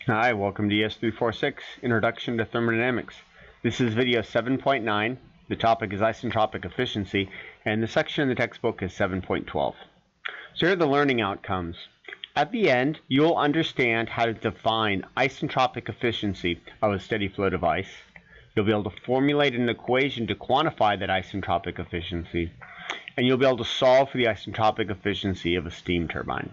Hi, welcome to es346, Introduction to Thermodynamics. This is video 7.9. The topic is isentropic efficiency, and the section in the textbook is 7.12. So here are the learning outcomes. At the end, you'll understand how to define isentropic efficiency of a steady flow device. You'll be able to formulate an equation to quantify that isentropic efficiency, and you'll be able to solve for the isentropic efficiency of a steam turbine.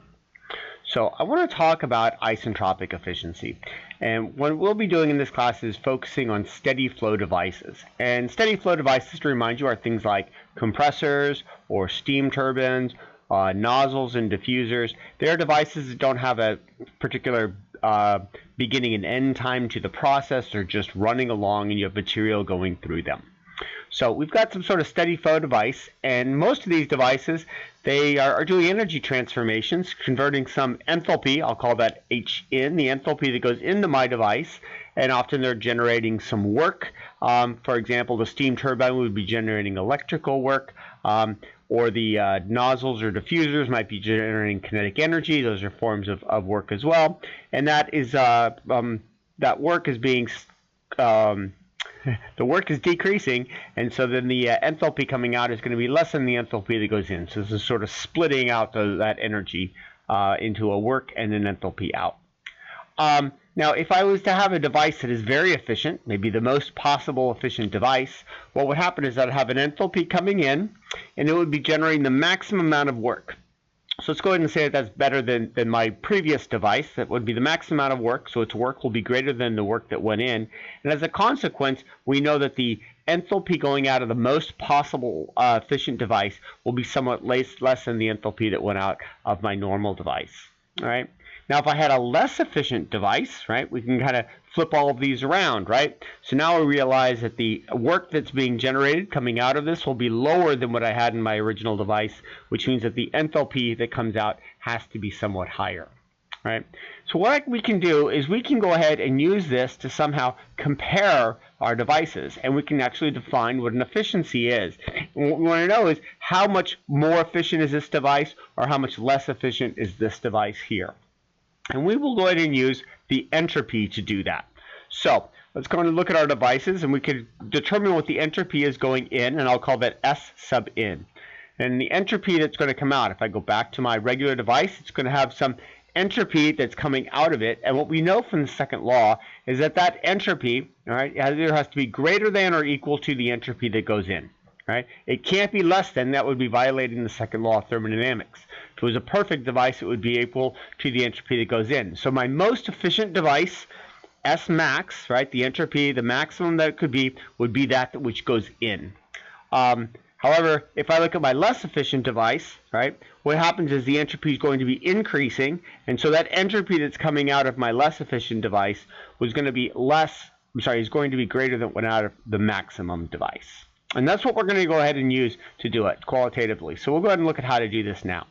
So I want to talk about isentropic efficiency, and what we'll be doing in this class is focusing on steady flow devices. And steady flow devices, to remind you, are things like compressors or steam turbines, nozzles and diffusers. They are devices that don't have a particular beginning and end time to the process. They're just running along and you have material going through them. So we've got some sort of steady flow device, and most of these devices, they are doing energy transformations, converting some enthalpy, I'll call that H in, the enthalpy that goes into my device, and often they're generating some work. For example, the steam turbine would be generating electrical work, or the nozzles or diffusers might be generating kinetic energy. Those are forms of work as well, and that is that work is being the work is decreasing, and so then the enthalpy coming out is going to be less than the enthalpy that goes in. So this is sort of splitting out that energy into a work and an enthalpy out. Now, if I was to have a device that is very efficient, maybe the most possible efficient device, what would happen is I'd have an enthalpy coming in, and it would be generating the maximum amount of work. So let's go ahead and say that that's better than my previous device. That would be the maximum amount of work, so its work will be greater than the work that went in. And as a consequence, we know that the enthalpy going out of the most possible efficient device will be somewhat less than the enthalpy that went out of my normal device. All right. Now, if I had a less efficient device, right, we can kind of flip all of these around, right? So now we realize that the work that's being generated coming out of this will be lower than what I had in my original device, which means that the enthalpy that comes out has to be somewhat higher, right? So what we can do is we can go ahead and use this to somehow compare our devices, and we can actually define what an efficiency is. And what we want to know is how much more efficient is this device, or how much less efficient is this device here. And we will go ahead and use the entropy to do that. So let's go and look at our devices, and we can determine what the entropy is going in, and I'll call that S sub in. And the entropy that's going to come out, if I go back to my regular device, it's going to have some entropy that's coming out of it. And what we know from the second law is that that entropy, all right, either has to be greater than or equal to the entropy that goes in. Right? It can't be less than. That would be violating the second law of thermodynamics. If it was a perfect device, it would be equal to the entropy that goes in. So my most efficient device, S max, right, the entropy, the maximum that it could be, would be that which goes in. However, if I look at my less efficient device, right, what happens is the entropy is going to be increasing, and so that entropy that's coming out of my less efficient device was going to be is going to be greater than what went out of the maximum device. And that's what we're going to go ahead and use to do it qualitatively. So we'll go ahead and look at how to do this now.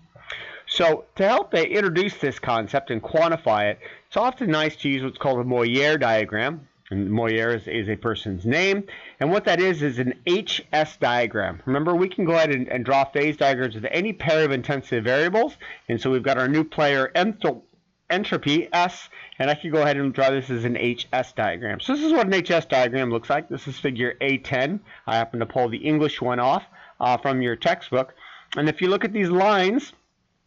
So to help introduce this concept and quantify it, it's often nice to use what's called a Moyer diagram. And Moyer is a person's name. And what that is an HS diagram. Remember, we can go ahead and draw phase diagrams with any pair of intensive variables. And so we've got our new player entropy, S, and I can go ahead and draw this as an HS diagram. So this is what an HS diagram looks like. This is figure A10. I happen to pull the English one off from your textbook. And if you look at these lines,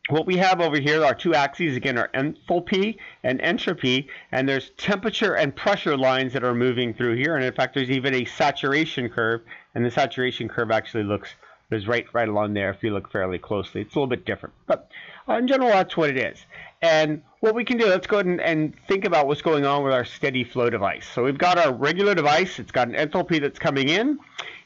what we have over here, our two axes, again, are enthalpy and entropy, and there's temperature and pressure lines that are moving through here. And in fact, there's even a saturation curve, and the saturation curve actually is right along there if you look fairly closely. It's a little bit different, but in general, that's what it is. And what we can do, let's go ahead and think about what's going on with our steady flow device. So we've got our regular device. It's got an enthalpy that's coming in.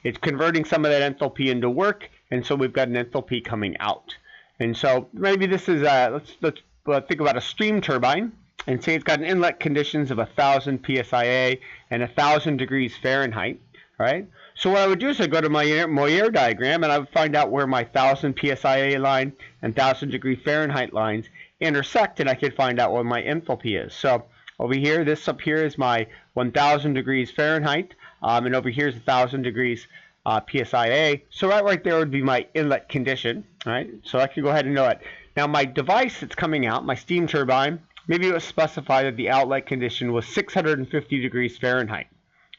It's converting some of that enthalpy into work, and so we've got an enthalpy coming out. And so maybe this is, let's think about a steam turbine, and say it's got an inlet conditions of 1,000 psia and 1,000 degrees Fahrenheit, right? So what I would do is I'd go to my Moyer diagram, and I would find out where my 1,000 psia line and 1,000 degree Fahrenheit lines intersect, and I could find out what my enthalpy is. So over here, this up here is my 1,000 degrees Fahrenheit, and over here is 1,000 degrees psia. So right there would be my inlet condition, right? So I can go ahead and know it. Now my device that's coming out, my steam turbine, maybe it was specified that the outlet condition was 650 degrees Fahrenheit.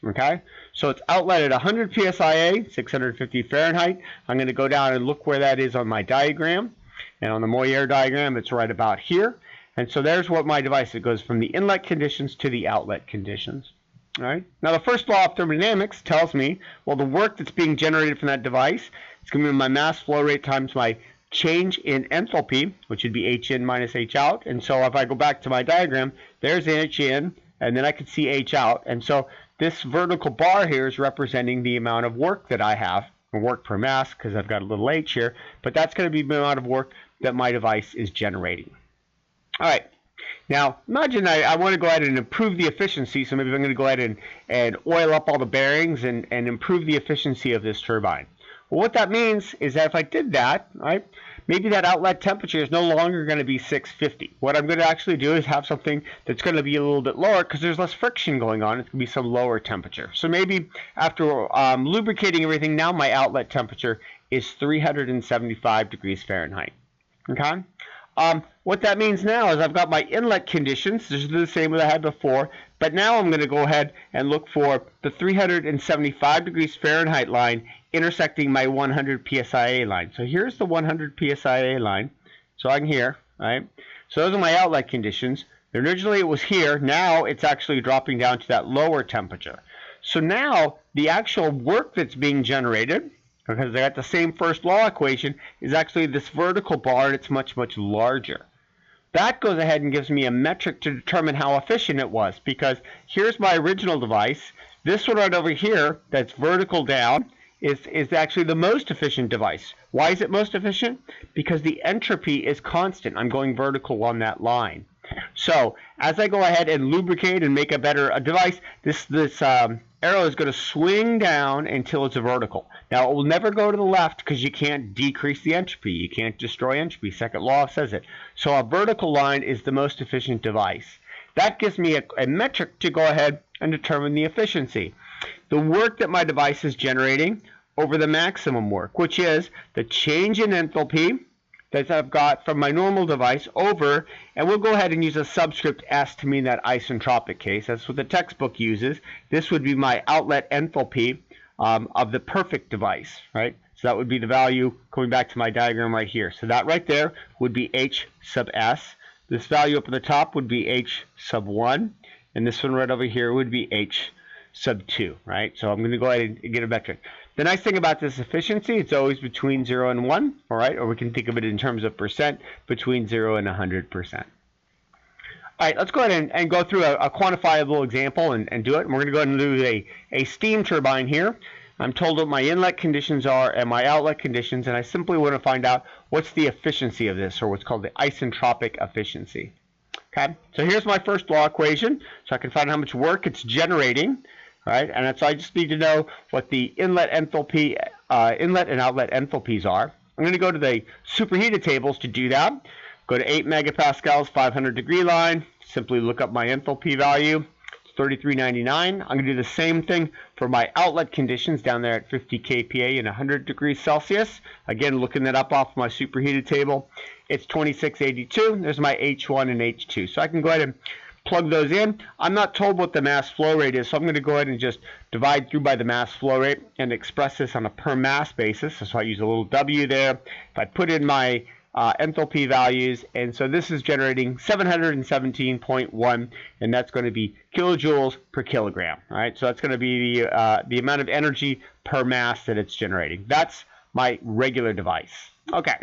Okay, so it's outlet at 100 psia, 650 Fahrenheit. I'm going to go down and look where that is on my diagram. And on the Moyer diagram, it's right about here. And so there's what my device, it goes from the inlet conditions to the outlet conditions. All right. Now the first law of thermodynamics tells me, well, the work that's being generated from that device, it's going to be my mass flow rate times my change in enthalpy, which would be H in minus H out. And so if I go back to my diagram, there's H in, and then I can see H out. And so this vertical bar here is representing the amount of work that I have, or work per mass, because I've got a little H here, but that's going to be the amount of work that my device is generating. All right. Now, imagine I want to go ahead and improve the efficiency, so maybe I'm going to go ahead and oil up all the bearings and improve the efficiency of this turbine. Well, what that means is that if I did that, right, maybe that outlet temperature is no longer going to be 650. What I'm going to actually do is have something that's going to be a little bit lower because there's less friction going on. It's going to be some lower temperature. So maybe after lubricating everything, now my outlet temperature is 375 degrees Fahrenheit. Okay? What that means now is I've got my inlet conditions. This is the same as I had before, but now I'm going to go ahead and look for the 375 degrees Fahrenheit line intersecting my 100 psia line. So here's the 100 psia line. So I'm here, right? So those are my outlet conditions. Originally it was here. Now it's actually dropping down to that lower temperature. So now the actual work that's being generated, because I got the same first law equation, is actually this vertical bar, and it's much, much larger. That goes ahead and gives me a metric to determine how efficient it was, because here's my original device. This one right over here that's vertical down is actually the most efficient device. Why is it most efficient? Because the entropy is constant. I'm going vertical on that line. So as I go ahead and lubricate and make a better device, this arrow is going to swing down until it's vertical. Now it will never go to the left because you can't decrease the entropy. You can't destroy entropy. Second law says it. So a vertical line is the most efficient device. That gives me a metric to go ahead and determine the efficiency. The work that my device is generating over the maximum work, which is the change in enthalpy that I've got from my normal device over, and we'll go ahead and use a subscript S to mean that isentropic case. That's what the textbook uses. This would be my outlet enthalpy of the perfect device, right? So that would be the value going back to my diagram right here. So that right there would be H sub S. This value up at the top would be H sub 1, and this one right over here would be H sub 2, right? So I'm going to go ahead and get a metric. The nice thing about this efficiency, it's always between 0 and 1, all right? Or we can think of it in terms of percent, between 0 and 100%. All right, let's go ahead and go through a quantifiable example and do it. And we're going to go ahead and do a steam turbine here. I'm told what my inlet conditions are and my outlet conditions, and I simply want to find out what's the efficiency of this, or what's called the isentropic efficiency. Okay, so here's my first law equation, so I can find how much work it's generating. Right, and so I just need to know what the inlet enthalpy, inlet and outlet enthalpies are. I'm going to go to the superheated tables to do that. Go to 8 megapascals, 500 degree line. Simply look up my enthalpy value. It's 3399. I'm going to do the same thing for my outlet conditions down there at 50 kPa and 100 degrees Celsius. Again, looking that up off my superheated table, it's 2682. There's my H1 and H2. So I can go ahead and plug those in. I'm not told what the mass flow rate is, so I'm going to go ahead and just divide through by the mass flow rate and express this on a per mass basis. So I use a little W there. If I put in my enthalpy values, and so this is generating 717.1, and that's going to be kilojoules per kilogram. All right, so that's going to be the amount of energy per mass that it's generating. That's my regular device. Okay.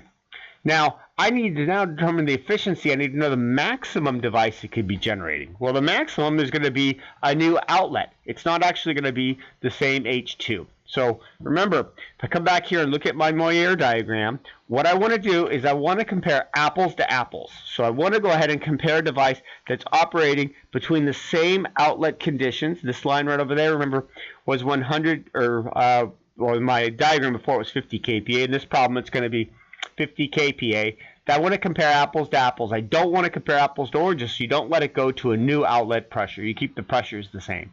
Now, I need to now determine the efficiency. I need to know the maximum device it could be generating. Well, the maximum is going to be a new outlet. It's not actually going to be the same H2. So remember, if I come back here and look at my Moyer diagram, what I want to do is I want to compare apples to apples. So I want to go ahead and compare a device that's operating between the same outlet conditions. This line right over there, remember, was 100, or well, my diagram before it was 50 kPa. In this problem, it's going to be 50 kPa. I want to compare apples to apples. I don't want to compare apples to oranges, so you don't let it go to a new outlet pressure. You keep the pressures the same.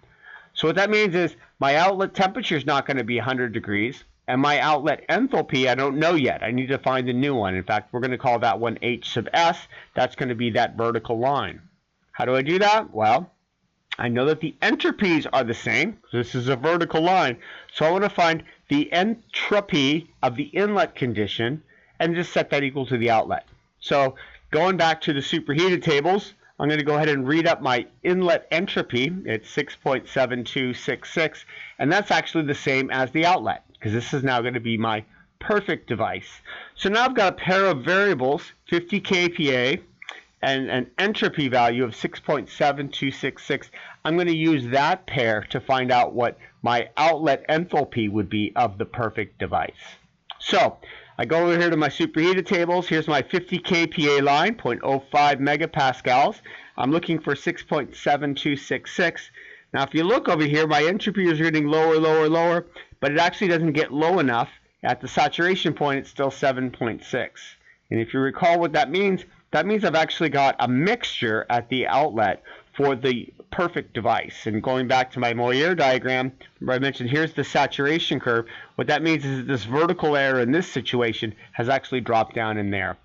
So what that means is my outlet temperature is not going to be 100 degrees, and my outlet enthalpy, I don't know yet. I need to find a new one. In fact, we're going to call that one H sub S. That's going to be that vertical line. How do I do that? Well, I know that the entropies are the same. This is a vertical line. So I want to find the entropy of the inlet condition and just set that equal to the outlet. So going back to the superheated tables, I'm going to go ahead and read up my inlet entropy. It's 6.7266, and that's actually the same as the outlet, because this is now going to be my perfect device. So now I've got a pair of variables, 50 kPa and an entropy value of 6.7266. I'm going to use that pair to find out what my outlet enthalpy would be of the perfect device. So I go over here to my superheated tables. Here's my 50 kPa line, 0.05 megapascals. I'm looking for 6.7266. Now if you look over here, my entropy is getting lower, lower, lower, but it actually doesn't get low enough. At the saturation point, it's still 7.6. And if you recall what that means I've actually got a mixture at the outlet for the perfect device. And going back to my Moyer diagram, where I mentioned here's the saturation curve, what that means is that this vertical error in this situation has actually dropped down in there.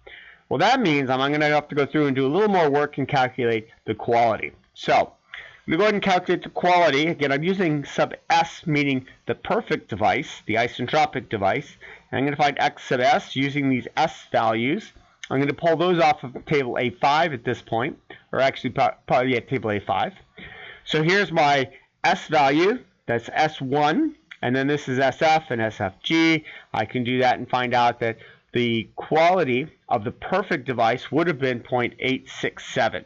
Well, that means I'm going to have to go through and do a little more work and calculate the quality. So I'm going to go ahead and calculate the quality. Again, I'm using sub S, meaning the perfect device, the isentropic device. And I'm going to find X sub S using these S values. I'm going to pull those off of table A5 at this point, or actually probably at table A5. So here's my S value, that's S1, and then this is SF and SFG. I can do that and find out that the quality of the perfect device would have been 0.867.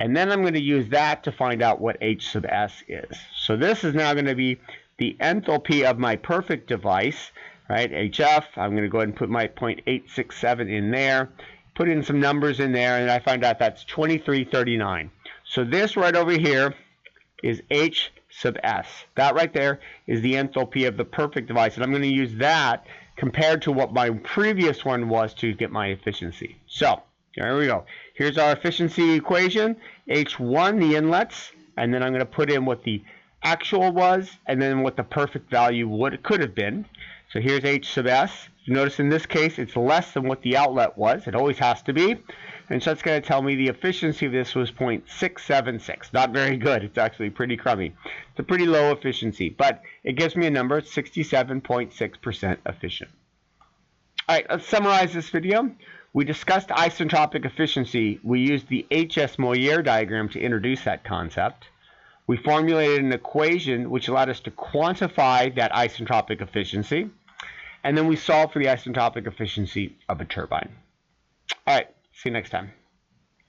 And then I'm going to use that to find out what H sub S is. So this is now going to be the enthalpy of my perfect device. Right, HF, I'm going to go ahead and put my 0.867 in there, put in some numbers in there, and I find out that's 2339. So this right over here is H sub S. That right there is the enthalpy of the perfect device, and I'm going to use that compared to what my previous one was to get my efficiency. So there we go. Here's our efficiency equation, H1, the inlets, and then I'm going to put in what the actual was, and then what the perfect value could have been. So here's H sub S. You notice in this case it's less than what the outlet was. It always has to be. And so it's going to tell me the efficiency of this was 0.676. Not very good. It's actually pretty crummy. It's a pretty low efficiency, but it gives me a number. It's 67.6% efficient. All right, let's summarize this video. We discussed isentropic efficiency. We used the HS Moyer diagram to introduce that concept. We formulated an equation which allowed us to quantify that isentropic efficiency, and then we solved for the isentropic efficiency of a turbine. All right, see you next time.